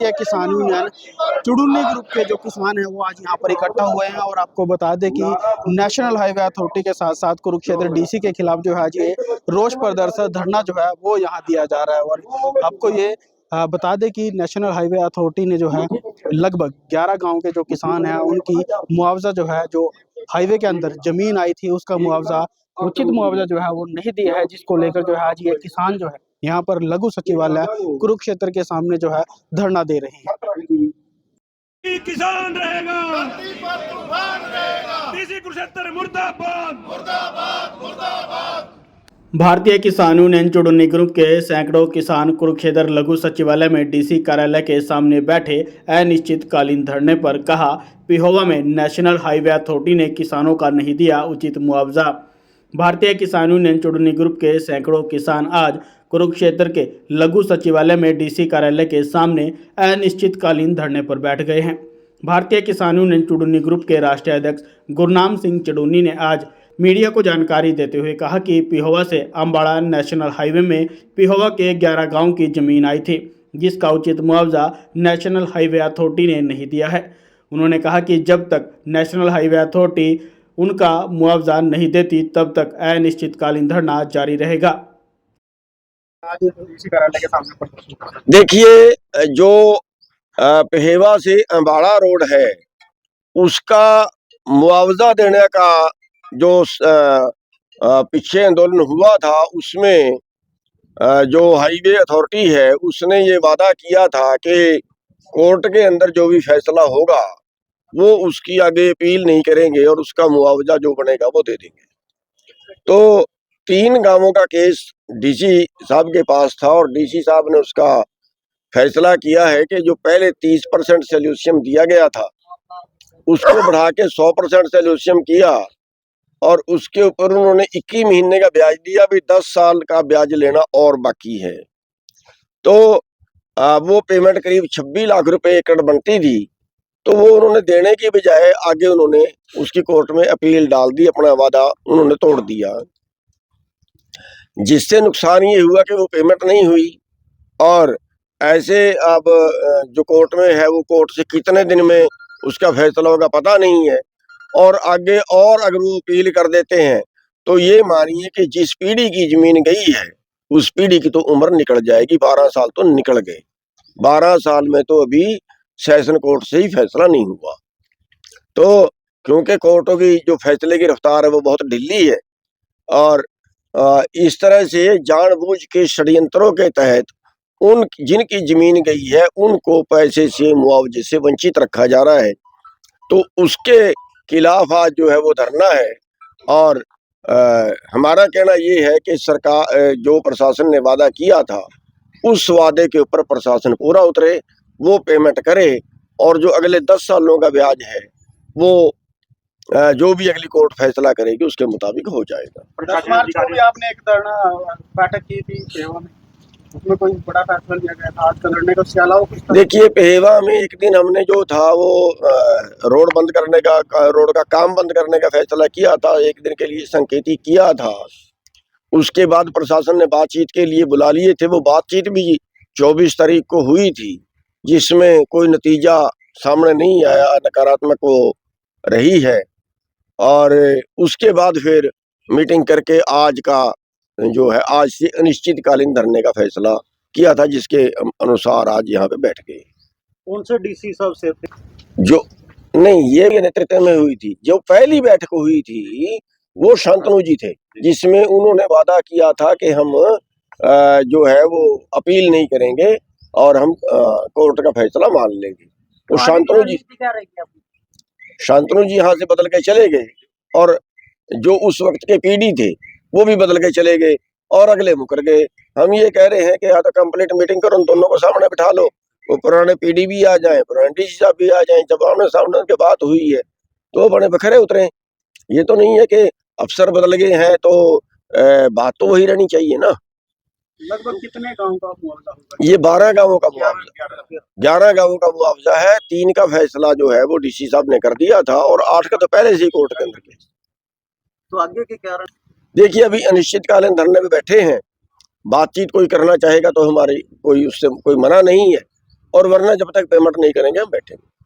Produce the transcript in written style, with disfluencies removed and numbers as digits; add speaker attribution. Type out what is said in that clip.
Speaker 1: ये किसान union चुडुन्नी group के जो किसान हैं वो आज यहाँ पर इकट्ठा हुए हैं और आपको बता दें कि नेशनल हाईवे अथॉरिटी के साथ साथ कुरुक्षेत्र डीसी के खिलाफ जो है आज ये रोष प्रदर्शन धरना जो है वो यहाँ दिया जा रहा है। और आपको ये बता दें कि नेशनल हाईवे अथॉरिटी ने जो है लगभग 11 गांव के जो किसान हैं उनकी मुआवजा जो है, जो हाईवे के अंदर जमीन आई थी उसका मुआवजा, उचित मुआवजा जो है वो नहीं दिया है, जिसको लेकर जो है आज ये किसान जो है यहाँ पर लघु सचिवालय कुरुक्षेत्र के सामने जो है धरना दे रहे हैं।
Speaker 2: किसान रहेगा, डीसी कुरुक्षेत्र मुर्दाबाद, मुर्दाबाद, मुर्दाबाद। भारतीय किसान यूनियन चुडुन्नी ग्रुप के सैकड़ों किसान कुरुक्षेत्र लघु सचिवालय में डीसी कार्यालय के सामने बैठे अनिश्चितकालीन धरने पर कहा, पिहोवा में नेशनल हाईवे अथॉरिटी ने किसानों का नहीं दिया उचित मुआवजा। भारतीय किसान यूनियन चुडुन्नी ग्रुप के सैकड़ों किसान आज कुरुक्षेत्र के लघु सचिवालय में डीसी कार्यालय के सामने अनिश्चितकालीन धरने पर बैठ गए हैं। भारतीय किसान यूनियन चुडुन्नी ग्रुप के राष्ट्रीय अध्यक्ष गुरनाम सिंह चुडुन्नी ने आज मीडिया को जानकारी देते हुए कहा कि पिहोवा से अम्बाड़ा नेशनल हाईवे में पिहोवा के 11 गांव की जमीन आई थी, जिसका उचित मुआवजा नेशनल हाईवे अथॉरिटी ने नहीं दिया है। उन्होंने कहा कि जब तक नेशनल हाईवे अथॉरिटी उनका मुआवजा नहीं देती तब तक अनिश्चितकालीन धरना जारी रहेगा।
Speaker 3: देखिए, जो पिहोवा से अम्बाड़ा रोड है उसका मुआवजा देने का जो पीछे आंदोलन हुआ था उसमें जो हाईवे अथॉरिटी है उसने ये वादा किया था कि कोर्ट के अंदर जो भी फैसला होगा वो उसकी आगे अपील नहीं करेंगे और उसका मुआवजा जो बनेगा वो दे देंगे। तो 3 गांवों का केस डीसी साहब के पास था और डीसी साहब ने उसका फैसला किया है कि जो पहले 30% सॉल्यूशन दिया गया था उसको बढ़ा के 100% सॉल्यूशन किया और उसके ऊपर उन्होंने 21 महीने का ब्याज दिया, भी 10 साल का ब्याज लेना और बाकी है। तो वो पेमेंट करीब 26 लाख रुपए एकड़ बनती थी, तो वो उन्होंने देने की बजाय आगे उन्होंने उसकी कोर्ट में अपील डाल दी, अपना वादा उन्होंने तोड़ दिया, जिससे नुकसान ये हुआ कि वो पेमेंट नहीं हुई। और ऐसे अब जो कोर्ट में है वो कोर्ट से कितने दिन में उसका फैसला होगा पता नहीं है। और आगे और अगर वो अपील कर देते हैं तो ये मानिए कि जिस पीढ़ी की जमीन गई है उस पीढ़ी की तो उम्र निकल जाएगी। 12 साल तो निकल गए, 12 साल में तो अभी सेशन कोर्ट से ही फैसला नहीं हुआ। तो क्योंकि कोर्टों की जो फैसले की रफ्तार है वो बहुत ढीली है और इस तरह से जानबूझ के षड्यंत्रों के तहत उन जिनकी जमीन गई है उनको पैसे से मुआवजे से वंचित रखा जा रहा है। तो उसके खिलाफ आज जो है वो धरना है। और हमारा कहना ये है कि सरकार जो प्रशासन ने वादा किया था उस वादे के ऊपर प्रशासन पूरा उतरे, वो पेमेंट करे और जो अगले 10 सालों का ब्याज है वो जो भी अगली कोर्ट फैसला करेगी उसके मुताबिक हो जाएगा।
Speaker 1: 10 मार्च को भी आपने एक धरना बैठक की थी पिहोवा में, उसमें कोई बड़ा फैसला लिया गया था आज का लड़ने का, उसके अलावा कुछ?
Speaker 3: देखिए, पिहोवा में एक दिन हमने जो था वो रोड बंद करने का, रोड का काम बंद करने का फैसला किया था, एक दिन के लिए संकेती किया था। उसके बाद प्रशासन ने बातचीत के लिए बुला लिए थे, वो बातचीत भी 24 तारीख को हुई थी, जिसमें कोई नतीजा सामने नहीं आया, नकारात्मक वो रही है। और उसके बाद फिर मीटिंग करके आज का जो है आज से अनिश्चितकालीन धरने का फैसला किया था, जिसके अनुसार आज यहाँ पे बैठ गए।
Speaker 1: कौन से डीसी साहब से?
Speaker 3: जो नहीं, ये नेतृत्व में हुई थी। जो पहली बैठक हुई थी वो शांतनु जी थे, जिसमें उन्होंने वादा किया था कि हम जो है वो अपील नहीं करेंगे और हम कोर्ट का फैसला मान लेंगे। तो शांतनु जी यहाँ से बदल के चले गए और जो उस वक्त के पीडी थे वो भी बदल के चले गए और अगले मुकर गए। हम ये कह रहे हैं कि या तो कंप्लीट मीटिंग करो, उन दोनों को सामने बिठा लो, वो पुराने पीडी भी आ जाएं, पुराने डीसी साहब भी आ जाएं, जब आमने सामने उनके बात हुई है तो बड़े बखरे उतरे। ये तो नहीं है कि अफसर बदल गए हैं तो बात तो वही रहनी चाहिए ना।
Speaker 1: लगभग कितने गांव का मुआवजा होगा?
Speaker 3: ये 12 गांवों का मुआवजा, 11 गांवों का मुआवजा है। 3 का फैसला जो है वो डीसी साहब ने कर दिया था और 8 का तो पहले से ही कोर्ट के अंदर।
Speaker 1: तो आगे के क्या?
Speaker 3: देखिए, अभी अनिश्चितकालीन धरने में बैठे हैं, बातचीत कोई करना चाहेगा तो हमारी कोई उससे कोई मना नहीं है, और वरना जब तक पेमेंट नहीं करेंगे हम बैठेंगे।